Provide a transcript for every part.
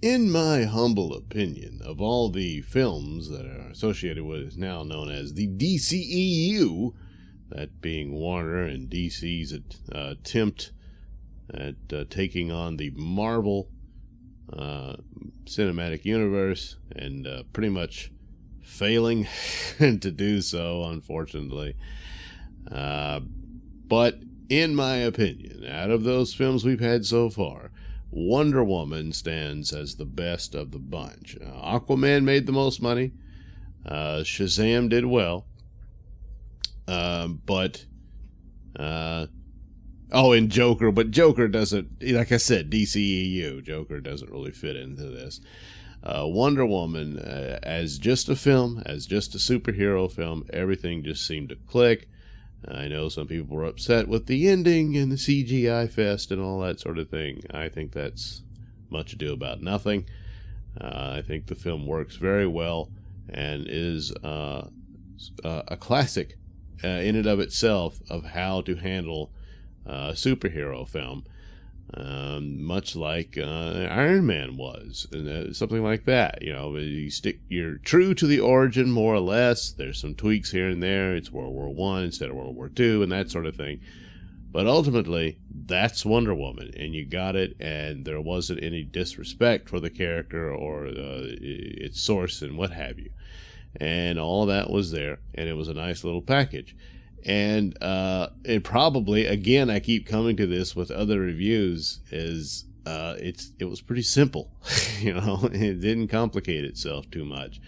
In my humble opinion, of all the films that are associated with what is now known as the DCEU, that being Warner and DC's attempt at taking on the Marvel cinematic universe and pretty much failing to do so, unfortunately. But in my opinion, out of those films we've had so far, Wonder Woman stands as the best of the bunch. Aquaman made the most money. Shazam did well. And Joker, but Joker doesn't, like I said, DCEU, Joker doesn't really fit into this. Wonder Woman, as just a film, as just a superhero film, everything just seemed to click. I know some people were upset with the ending and the CGI fest and all that sort of thing. I think that's much ado about nothing. I think the film works very well and is a classic in and of itself of how to handle a superhero film, much like Iron Man was, and something like that. You know, you're true to the origin more or less. There's some tweaks here and there. It's World War I instead of World War II and that sort of thing. But ultimately, that's Wonder Woman, and you got it, and there wasn't any disrespect for the character or its source and what have you. And all that was there, and it was a nice little package. And it probably, again, I keep coming to this with other reviews, is it was pretty simple. You know, it didn't complicate itself too much.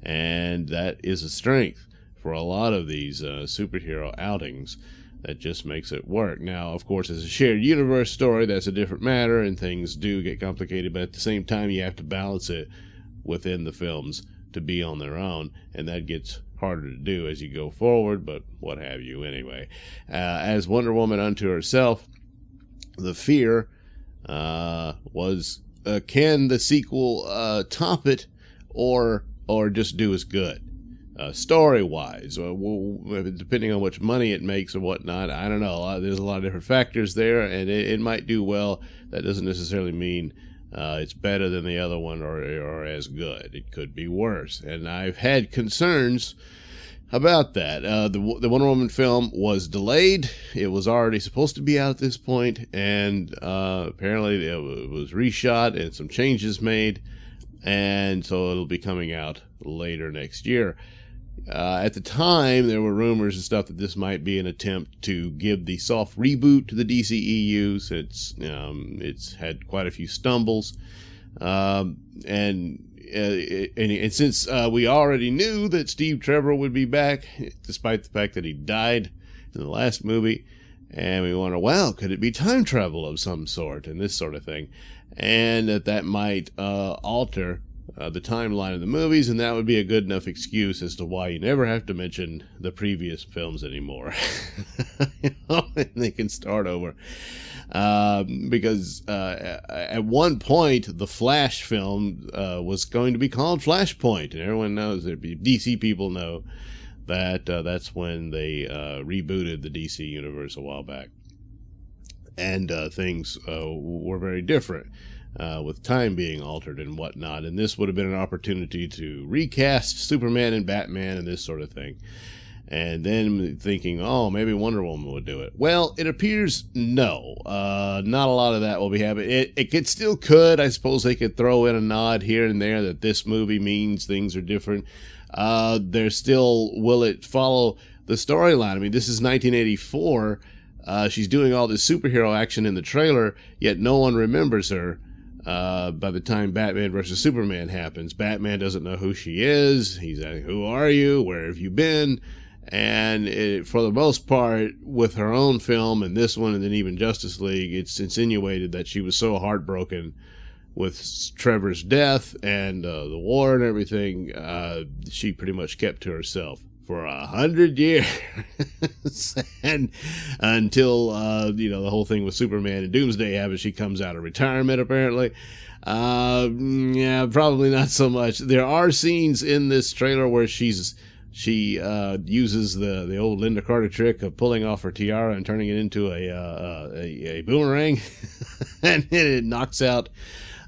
And that is a strength for a lot of these superhero outings. That just makes it work. Now, of course, as a shared universe story, that's a different matter, and things do get complicated, but at the same time, you have to balance it within the films to be on their own, and that gets harder to do as you go forward, but what have you anyway. As Wonder Woman unto herself, the fear was, can the sequel top it, or just do as good? Story-wise, depending on which money it makes or whatnot, I don't know. There's a lot of different factors there, and it might do well. That doesn't necessarily mean it's better than the other one or as good. It could be worse, and I've had concerns about that. The Wonder Woman film was delayed. It was already supposed to be out at this point, and apparently it was reshot and some changes made, and so it'll be coming out later next year. At the time, there were rumors and stuff that this might be an attempt to give the soft reboot to the DCEU, since it's had quite a few stumbles. And since we already knew that Steve Trevor would be back, despite the fact that he died in the last movie, and we wonder, well, could it be time travel of some sort and this sort of thing? And that might alter the timeline of the movies, and that would be a good enough excuse as to why you never have to mention the previous films anymore. You know, and they can start over. Because at one point, the Flash film was going to be called Flashpoint, and everyone knows, DC people know that that's when they rebooted the DC universe a while back. And things were very different. With time being altered and whatnot, and this would have been an opportunity to recast Superman and Batman and this sort of thing. And then thinking, oh, maybe Wonder Woman would do it. Well, it appears no. Not a lot of that will be happening. It still could. I suppose they could throw in a nod here and there that this movie means things are different. There's still, will it follow the storyline? I mean, this is 1984. She's doing all this superhero action in the trailer, yet no one remembers her. By the time Batman versus Superman happens, Batman doesn't know who she is. He's like, who are you? Where have you been? And for the most part, with her own film and this one, and then even Justice League, it's insinuated that she was so heartbroken with Trevor's death and the war and everything, she pretty much kept to herself for 100 years. And until the whole thing with Superman and Doomsday happens, she comes out of retirement apparently. Yeah, probably not so much. There are scenes in this trailer where she uses the old Linda Carter trick of pulling off her tiara and turning it into a boomerang, and it knocks out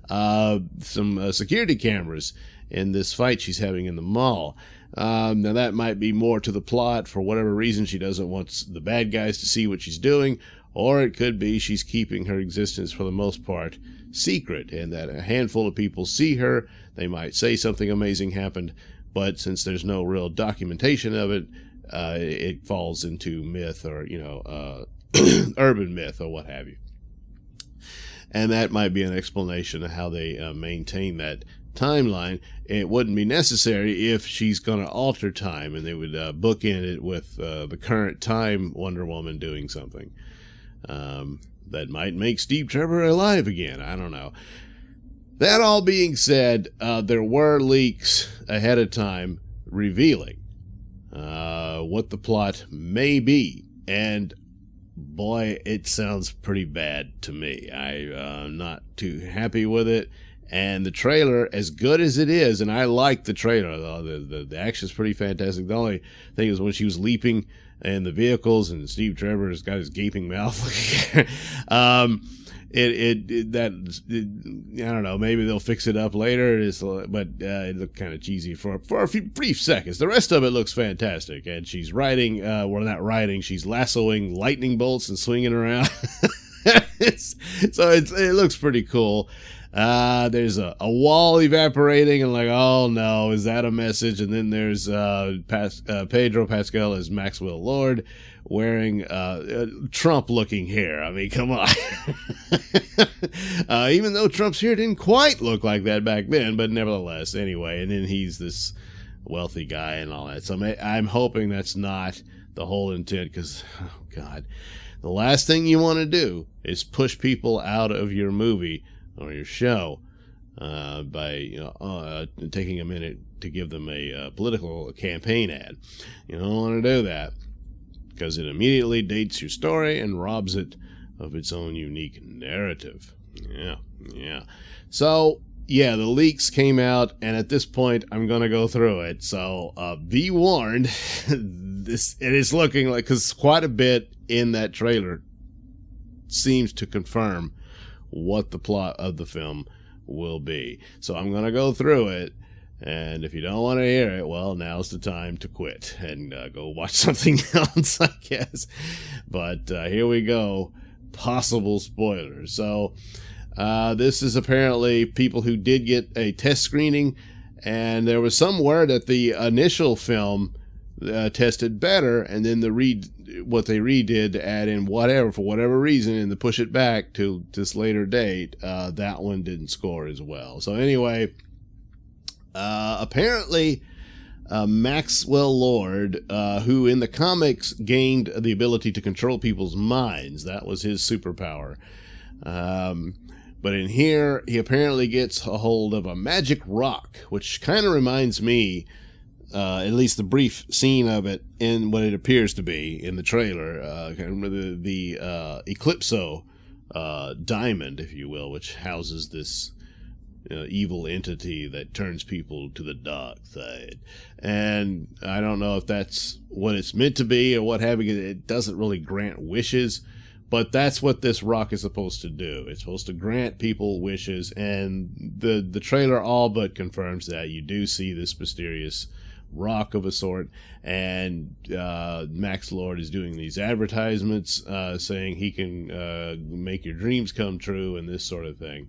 some security cameras in this fight she's having in the mall. Now that might be more to the plot. For whatever reason, she doesn't want the bad guys to see what she's doing, or it could be she's keeping her existence for the most part secret, and that a handful of people see her. They might say something amazing happened, but since there's no real documentation of it, it falls into myth, or urban myth, or what have you. And that might be an explanation of how they maintain that timeline. It wouldn't be necessary if she's going to alter time, and they would bookend it with the current time Wonder Woman doing something that might make Steve Trevor alive again. I don't know. That all being said, there were leaks ahead of time revealing what the plot may be, and boy, it sounds pretty bad to me. I'm not too happy with it. And the trailer, as good as it is, and I like the trailer, though, the action's pretty fantastic. The only thing is when she was leaping in the vehicles and Steve Trevor has got his gaping mouth. I don't know, maybe they'll fix it up later. But it looked kind of cheesy for a few brief seconds. The rest of it looks fantastic. And she's riding, not riding, she's lassoing lightning bolts and swinging around. It looks pretty cool. There's a wall evaporating, and like, oh no, is that a message? And then there's Pedro Pascal as Maxwell Lord wearing Trump-looking hair. I mean, come on. Even though Trump's hair didn't quite look like that back then, but nevertheless, anyway. And then he's this wealthy guy and all that. So I'm hoping that's not the whole intent, because, oh God, the last thing you want to do is push people out of your movie or your show by taking a minute to give them a political campaign ad. You don't want to do that, because it immediately dates your story and robs it of its own unique narrative. Yeah. So, yeah, the leaks came out, and at this point, I'm going to go through it. So, be warned. It is looking like, because quite a bit in that trailer seems to confirm what the plot of the film will be. So I'm going to go through it, and if you don't want to hear it, well, now's the time to quit and go watch something else, I guess. But here we go. Possible spoilers. So this is apparently people who did get a test screening, and there was some word that the initial film tested better, and then what they redid to add in for whatever reason, and to push it back to this later date, that one didn't score as well. So anyway, apparently Maxwell Lord, who in the comics gained the ability to control people's minds, that was his superpower. But in here, he apparently gets a hold of a magic rock, which kind of reminds me, at least the brief scene of it in what it appears to be in the trailer. I can't remember the Eclipso diamond, if you will, which houses this evil entity that turns people to the dark side. And I don't know if that's what it's meant to be or what have you. It doesn't really grant wishes, but that's what this rock is supposed to do. It's supposed to grant people wishes, and the trailer all but confirms that. You do see this mysterious rock of a sort, and Max Lord is doing these advertisements saying he can make your dreams come true and this sort of thing.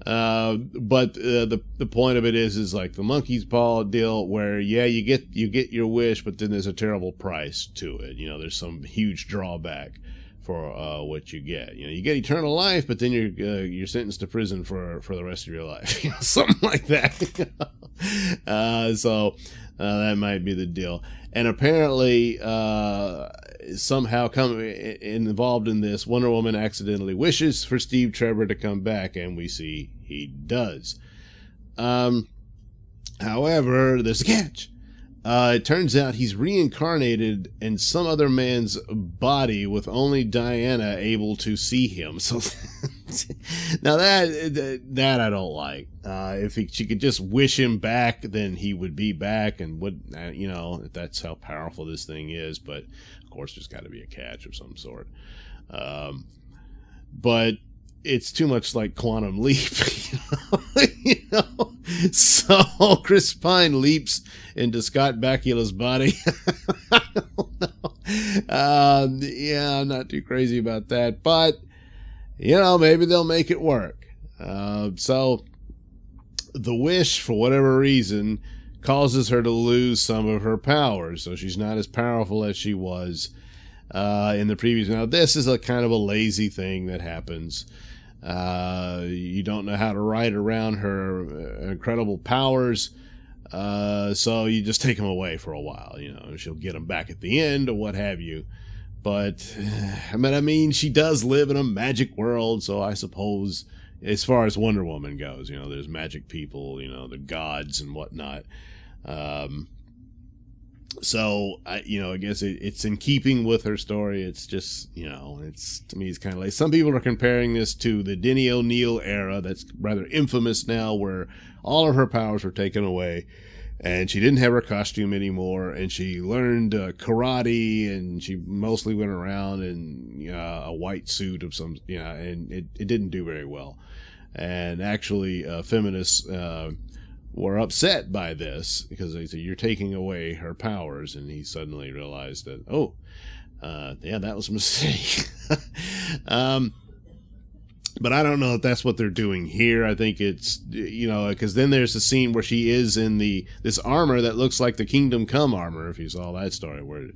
But the point of it is like the monkey's paw deal, where you get your wish, but then there's a terrible price to it. There's some huge drawback for what you get. You get eternal life, but then you're sentenced to prison for the rest of your life. Something like that. So that might be the deal. And apparently, somehow involved in this, Wonder Woman accidentally wishes for Steve Trevor to come back, and we see he does. However, there's a catch. It turns out he's reincarnated in some other man's body, with only Diana able to see him. So now that I don't like. If she could just wish him back, then he would be back, and if that's how powerful this thing is. But of course, there's got to be a catch of some sort. But it's too much like Quantum Leap. You know? So Chris Pine leaps into Scott Bakula's body. I don't know. Yeah, I'm not too crazy about that, but you know, maybe they'll make it work. So the wish, for whatever reason, causes her to lose some of her powers, so she's not as powerful as she was in the previous. Now, this is a kind of a lazy thing that happens. You don't know how to write around her incredible powers, so you just take them away for a while. You know, she'll get them back at the end or what have you. But I mean, she does live in a magic world, so I suppose, as far as Wonder Woman goes, you know, there's magic people, you know, the gods and whatnot. So I guess it's in keeping with her story. It's just, you know, to me, it's kind of like, some people are comparing this to the Denny O'Neil era. That's rather infamous now, where all of her powers were taken away and she didn't have her costume anymore, and she learned karate, and she mostly went around in a white suit of some, and it didn't do very well. And actually, feminists were upset by this, because they said, you're taking away her powers. And he suddenly realized that, yeah, that was a mistake. But I don't know if that's what they're doing here. I think it's, because then there's a scene where she is in this armor that looks like the Kingdom Come armor, if you saw that story, where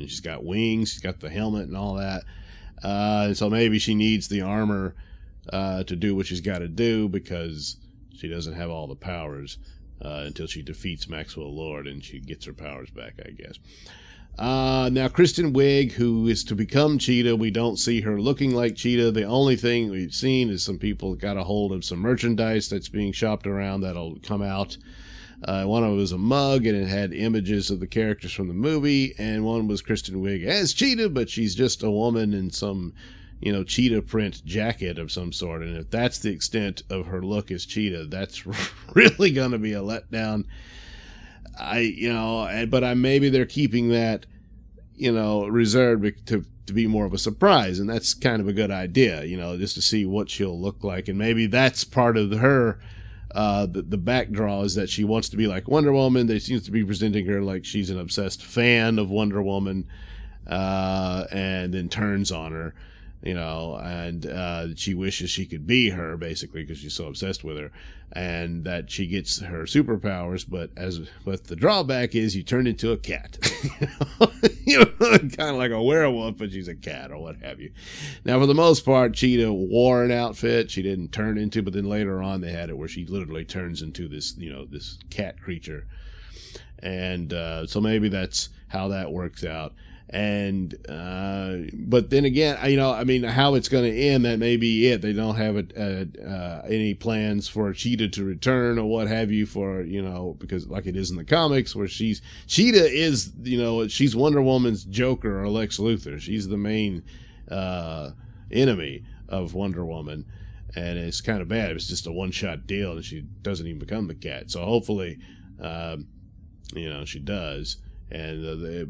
she's got wings, she's got the helmet and all that. So maybe she needs the armor to do what she's got to do, because she doesn't have all the powers until she defeats Maxwell Lord, and she gets her powers back, I guess. Now, Kristen Wiig, who is to become Cheetah, we don't see her looking like Cheetah. The only thing we've seen is some people got a hold of some merchandise that's being shopped around that'll come out. One of it was a mug, and it had images of the characters from the movie, and one was Kristen Wiig as Cheetah, but she's just a woman in some, cheetah print jacket of some sort. And if that's the extent of her look as Cheetah, that's really going to be a letdown. But maybe they're keeping that, reserved to be more of a surprise. And that's kind of a good idea, just to see what she'll look like. And maybe that's part of her, the backdraw, is that she wants to be like Wonder Woman. They seem to be presenting her like she's an obsessed fan of Wonder Woman, and then turns on her. And she wishes she could be her, basically, because she's so obsessed with her, and that she gets her superpowers. But the drawback is you turn into a cat, kind of like a werewolf, but she's a cat or what have you. Now, for the most part, Cheetah wore an outfit she didn't turn into, but then later on they had it where she literally turns into this, this cat creature, and so maybe that's how that works out. And but then again, how it's going to end, that may be it. They don't have any plans for Cheetah to return or what have you, for because like it is in the comics, where Cheetah is she's Wonder Woman's Joker or Lex Luthor. She's the main enemy of Wonder Woman, and it's kind of bad. It's just a one-shot deal, and she doesn't even become the cat. So hopefully, she does. And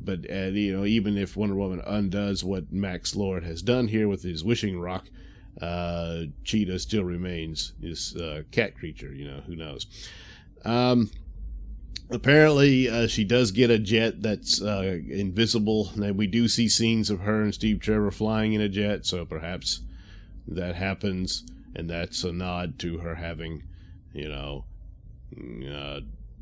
even if Wonder Woman undoes what Max Lord has done here with his wishing rock, Cheetah still remains this cat creature. Who knows? Apparently, she does get a jet that's invisible. And we do see scenes of her and Steve Trevor flying in a jet, so perhaps that happens, and that's a nod to her having,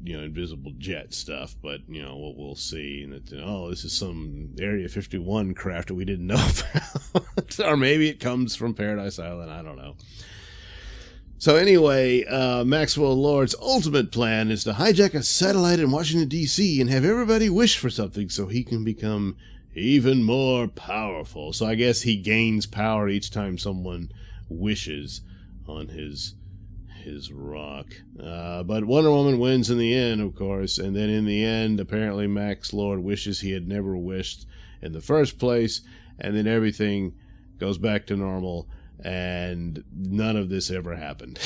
invisible jet stuff. But we'll see. And that, this is some Area 51 craft that we didn't know about. Or maybe it comes from Paradise Island, I don't know. So anyway, Maxwell Lord's ultimate plan is to hijack a satellite in Washington D.C. and have everybody wish for something so he can become even more powerful. So I guess he gains power each time someone wishes on his rock. But Wonder Woman wins in the end, of course, and then in the end, apparently Max Lord wishes he had never wished in the first place, and then everything goes back to normal, and none of this ever happened.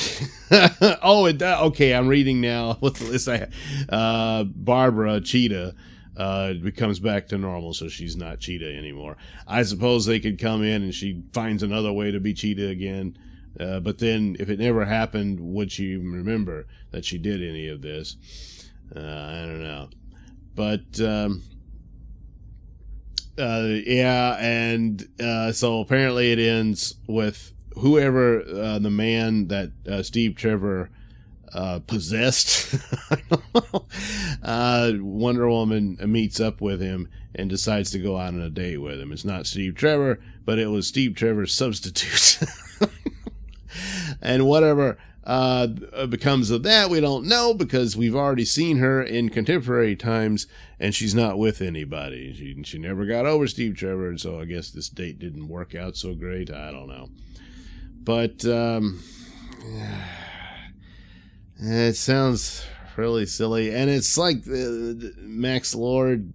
Okay, I'm reading now what the list I have. Barbara Cheetah it becomes back to normal, so she's not Cheetah anymore. I suppose they could come in and she finds another way to be Cheetah again. But then, if it never happened, would she even remember that she did any of this? I don't know. But, yeah, and so apparently it ends with whoever the man that Steve Trevor possessed. I don't know. Wonder Woman meets up with him and decides to go out on a date with him. It's not Steve Trevor, but it was Steve Trevor's substitute. And whatever becomes of that, we don't know, because we've already seen her in contemporary times, and she's not with anybody. She never got over Steve Trevor, and so I guess this date didn't work out so great. I don't know. But it sounds really silly, and it's like Max Lord.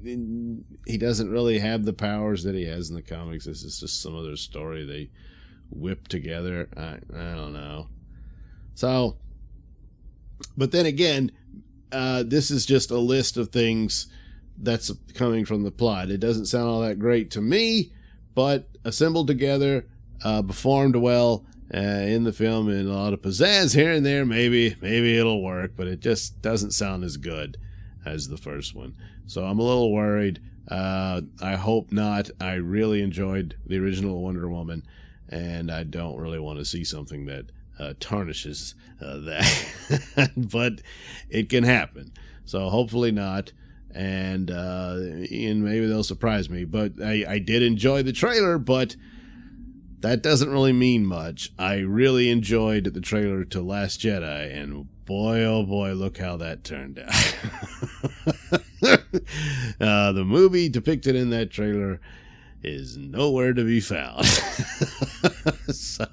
He doesn't really have the powers that he has in the comics. This is just some other story they whip together. I don't know. So, but then again, this is just a list of things that's coming from the plot. It doesn't sound all that great to me, but assembled together, performed well in the film, and a lot of pizzazz here and there. Maybe it'll work, but it just doesn't sound as good as the first one. So I'm a little worried. I hope not. I really enjoyed the original Wonder Woman, and I don't really want to see something that tarnishes that. But it can happen. So hopefully not. And maybe they'll surprise me. But I did enjoy the trailer, but that doesn't really mean much. I really enjoyed the trailer to Last Jedi, and boy, oh boy, look how that turned out. The movie depicted in that trailer is nowhere to be found. So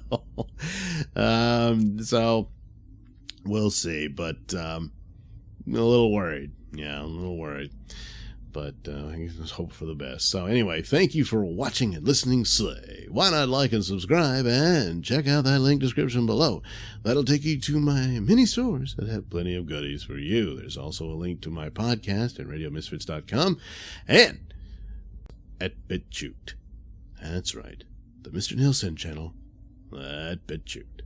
we'll see, but I'm a little worried. Yeah, I'm a little worried. But I just hope for the best. So anyway, thank you for watching and listening. Slay. Why not like and subscribe, and check out that link description below. That'll take you to my mini stores that have plenty of goodies for you. There's also a link to my podcast at radiomisfits.com and at BitChute. That's right, the Mr. Nailsin channel at BitChute.